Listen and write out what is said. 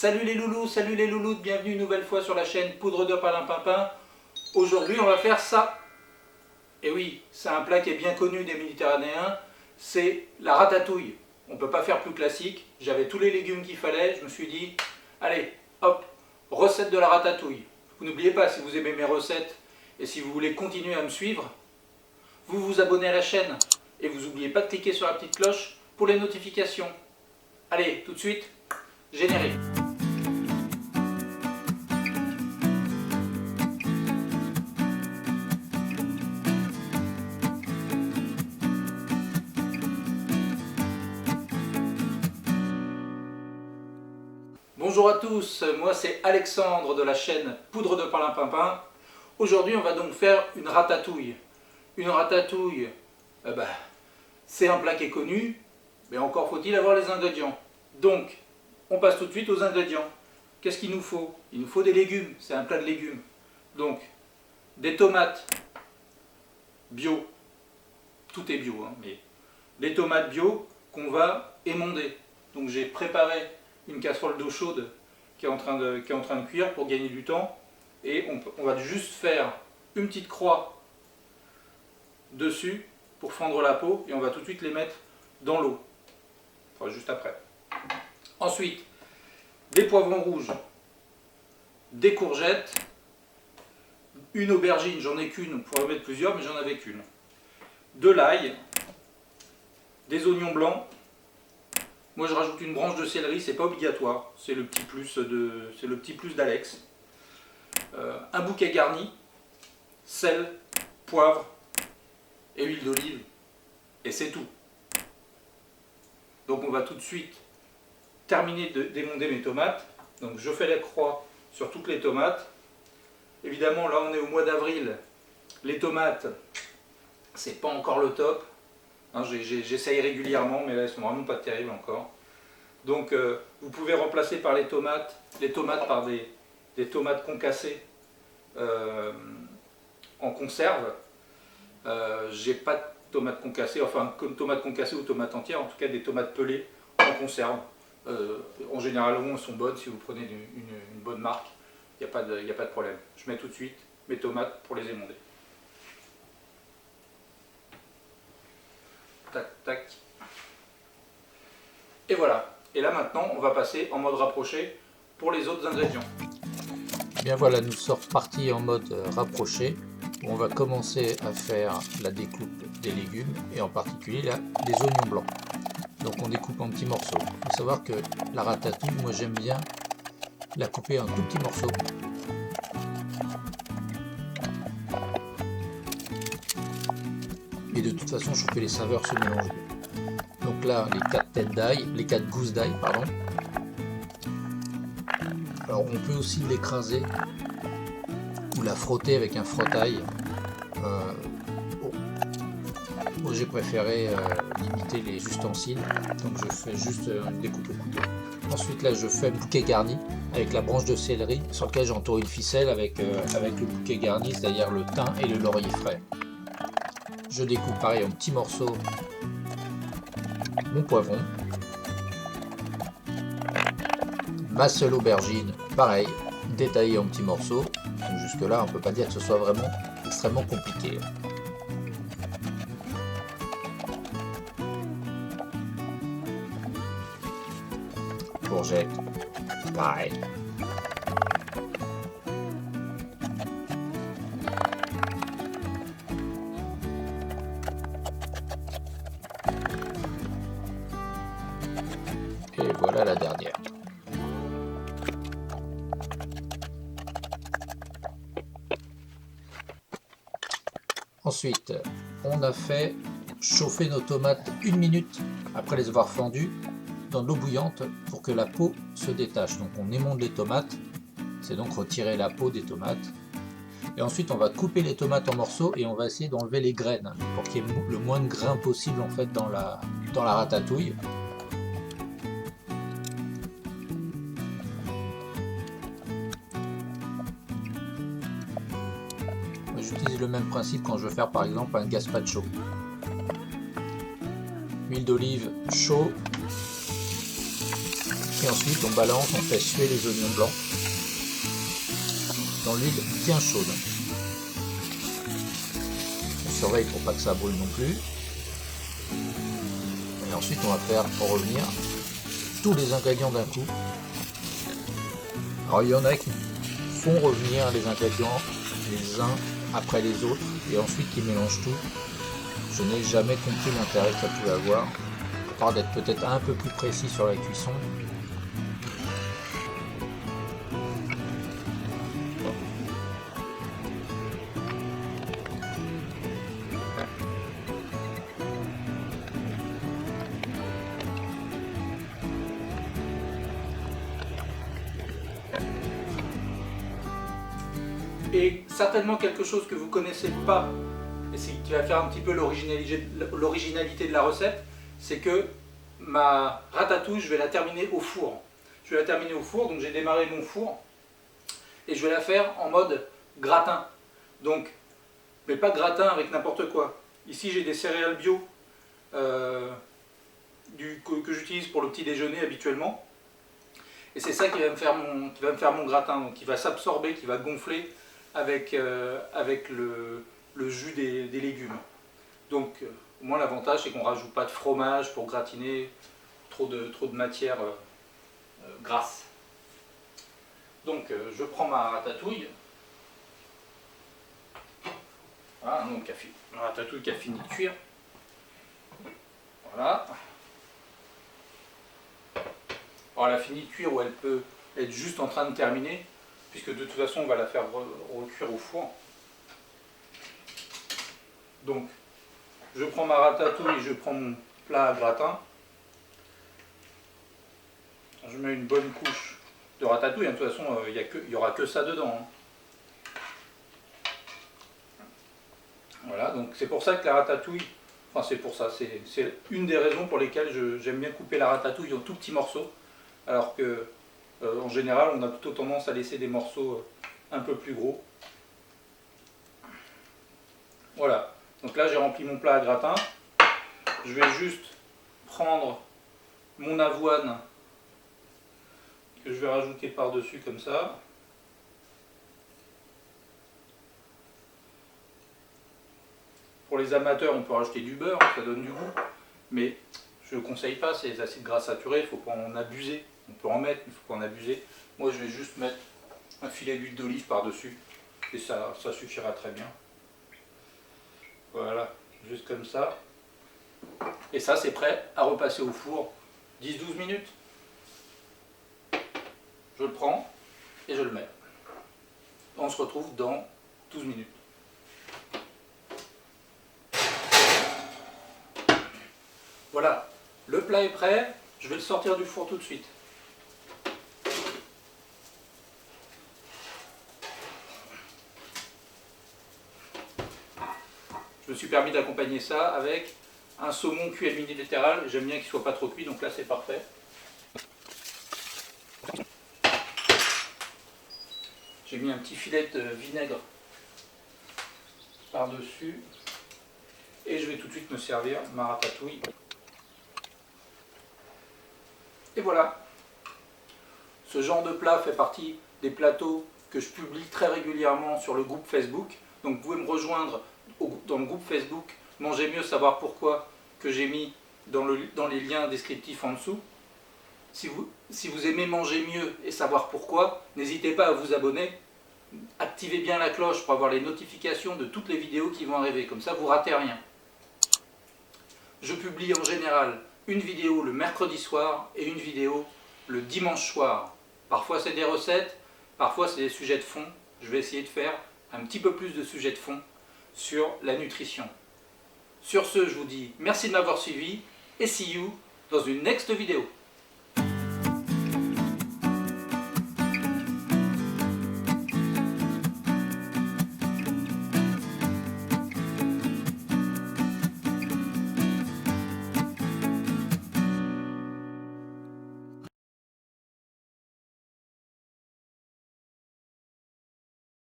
Salut les loulous, bienvenue une nouvelle fois sur la chaîne Poudre de Perlimpinpin. Aujourd'hui on va faire ça. Et oui, c'est un plat qui est bien connu des Méditerranéens, c'est la ratatouille. On ne peut pas faire plus classique, j'avais tous les légumes qu'il fallait, je me suis dit, allez, hop, recette de la ratatouille. Vous n'oubliez pas, si vous aimez mes recettes et si vous voulez continuer à me suivre, vous vous abonnez à la chaîne et vous n'oubliez pas de cliquer sur la petite cloche pour les notifications. Allez, tout de suite, générique. Bonjour à tous, moi c'est Alexandre de la chaîne Poudre de Perlimpinpin. Aujourd'hui on va donc faire une ratatouille. Une ratatouille, c'est un plat qui est connu, mais encore faut-il avoir les ingrédients. Donc, on passe tout de suite aux ingrédients. Qu'est-ce qu'il nous faut? Il nous faut des légumes, c'est un plat de légumes. Donc, des tomates bio, tout est bio, hein, mais des tomates bio qu'on va émonder. Donc j'ai préparé une casserole d'eau chaude qui est en train de cuire pour gagner du temps. Et on va juste faire une petite croix dessus pour fendre la peau et on va tout de suite les mettre dans l'eau. Enfin, juste après. Ensuite, des poivrons rouges, des courgettes, une aubergine, j'en ai qu'une, on pourrait mettre plusieurs mais j'en avais qu'une. De l'ail, des oignons blancs. Moi je rajoute une branche de céleri, c'est pas obligatoire, c'est le petit plus d'Alex. Un bouquet garni, sel, poivre et huile d'olive, et c'est tout. Donc on va tout de suite terminer de démonter mes tomates. Donc je fais la croix sur toutes les tomates. Évidemment là on est au mois d'avril, les tomates c'est pas encore le top. Hein, j'essaye régulièrement, mais là elles sont vraiment pas terribles encore. Donc vous pouvez remplacer par les tomates par des tomates concassées en conserve. J'ai pas de tomates concassées, enfin comme tomates concassées ou tomates entières, en tout cas des tomates pelées en conserve. En général, elles sont bonnes si vous prenez une bonne marque, il n'y a pas de problème. Je mets tout de suite mes tomates pour les émonder. Tac, tac. Et voilà. Et là maintenant, on va passer en mode rapproché pour les autres ingrédients. Bien voilà, nous sommes partis en mode rapproché. On va commencer à faire la découpe des légumes et en particulier là, des oignons blancs. Donc on découpe en petits morceaux. Il faut savoir que la ratatouille, moi j'aime bien la couper en tout petits morceaux. Et de toute façon, je fais les saveurs se mélanger. Donc là, les 4 gousses d'ail, pardon. Alors on peut aussi l'écraser ou la frotter avec un frotte-ail. Moi j'ai préféré limiter les ustensiles, donc je fais juste une découpe au couteau. Ensuite là je fais un bouquet garni avec la branche de céleri sur lequel j'entoure une ficelle avec le bouquet garni, c'est-à-dire le thym et le laurier frais. Je découpe pareil en petits morceaux mon poivron. Ma seule aubergine, pareil, détaillée en petits morceaux. Donc jusque là on ne peut pas dire que ce soit vraiment extrêmement compliqué. Courgette, pareil. Et voilà la dernière. Ensuite, on a fait chauffer nos tomates 1 minute après les avoir fendues dans de l'eau bouillante pour que la peau se détache. Donc on émonde les tomates, c'est donc retirer la peau des tomates. Et ensuite on va couper les tomates en morceaux et on va essayer d'enlever les graines pour qu'il y ait le moins de grains possible en fait dans la ratatouille. J'utilise le même principe quand je veux faire par exemple un gazpacho. Huile d'olive chaud, Puis ensuite on balance, on fait suer les oignons blancs dans l'huile bien chaude. On surveille pour pas que ça brûle non plus. Et ensuite on va faire revenir tous les ingrédients d'un coup. Alors il y en a qui font revenir les ingrédients les uns après les autres et ensuite qui mélangent tout. Je n'ai jamais compris l'intérêt que ça pouvait avoir, à part d'être peut-être un peu plus précis sur la cuisson. Et certainement quelque chose que vous ne connaissez pas, et qui va faire un petit peu l'originalité de la recette, c'est que ma ratatouille, je vais la terminer au four. Je vais la terminer au four, donc j'ai démarré mon four, et je vais la faire en mode gratin. Donc, mais pas gratin avec n'importe quoi. Ici j'ai des céréales bio que j'utilise pour le petit déjeuner habituellement. Et c'est ça qui va me faire mon gratin, donc qui va s'absorber, qui va gonfler avec le jus des légumes. Donc au moins l'avantage c'est qu'on ne rajoute pas de fromage pour gratiner trop de matière grasse. Donc je prends ma ratatouille. Voilà, donc ma ratatouille qui a fini de cuire. Voilà. Alors elle a fini de cuire ou elle peut être juste en train de terminer, puisque de toute façon on va la faire recuire au four. Donc je prends ma ratatouille, je prends mon plat à gratin. Je mets une bonne couche de ratatouille, de toute façon il n'y aura que ça dedans. Voilà, donc c'est pour ça que la ratatouille, enfin c'est pour ça, c'est une des raisons pour lesquelles j'aime bien couper la ratatouille en tout petits morceaux, alors que en général on a plutôt tendance à laisser des morceaux un peu plus gros. Voilà, donc là j'ai rempli mon plat à gratin. Je vais juste prendre mon avoine que je vais rajouter par-dessus comme ça. Pour les amateurs, on peut rajouter du beurre, ça donne du goût, mais je ne conseille pas, c'est des acides gras saturés, il ne faut pas en abuser. On peut en mettre, mais il ne faut pas en abuser. Moi, je vais juste mettre un filet d'huile d'olive par-dessus, et ça suffira très bien. Voilà, juste comme ça. Et ça, c'est prêt à repasser au four 10-12 minutes. Je le prends et je le mets. On se retrouve dans 12 minutes. Voilà, le plat est prêt, je vais le sortir du four tout de suite. Je me suis permis d'accompagner ça avec un saumon cuit à l'huile minérale. J'aime bien qu'il ne soit pas trop cuit, donc là c'est parfait. J'ai mis un petit filet de vinaigre par-dessus. Et je vais tout de suite me servir ma ratatouille. Et voilà. Ce genre de plat fait partie des plateaux que je publie très régulièrement sur le groupe Facebook. Donc vous pouvez me rejoindre dans le groupe Facebook Manger mieux, savoir pourquoi, que j'ai mis dans les liens descriptifs en dessous. Si vous aimez manger mieux et savoir pourquoi, n'hésitez pas à vous abonner. Activez bien la cloche pour avoir les notifications de toutes les vidéos qui vont arriver. Comme ça, vous ne ratez rien. Je publie en général une vidéo le mercredi soir et une vidéo le dimanche soir. Parfois c'est des recettes, parfois c'est des sujets de fond. Je vais essayer de faire un petit peu plus de sujets de fond sur la nutrition. Sur ce, je vous dis merci de m'avoir suivi et see you dans une next vidéo.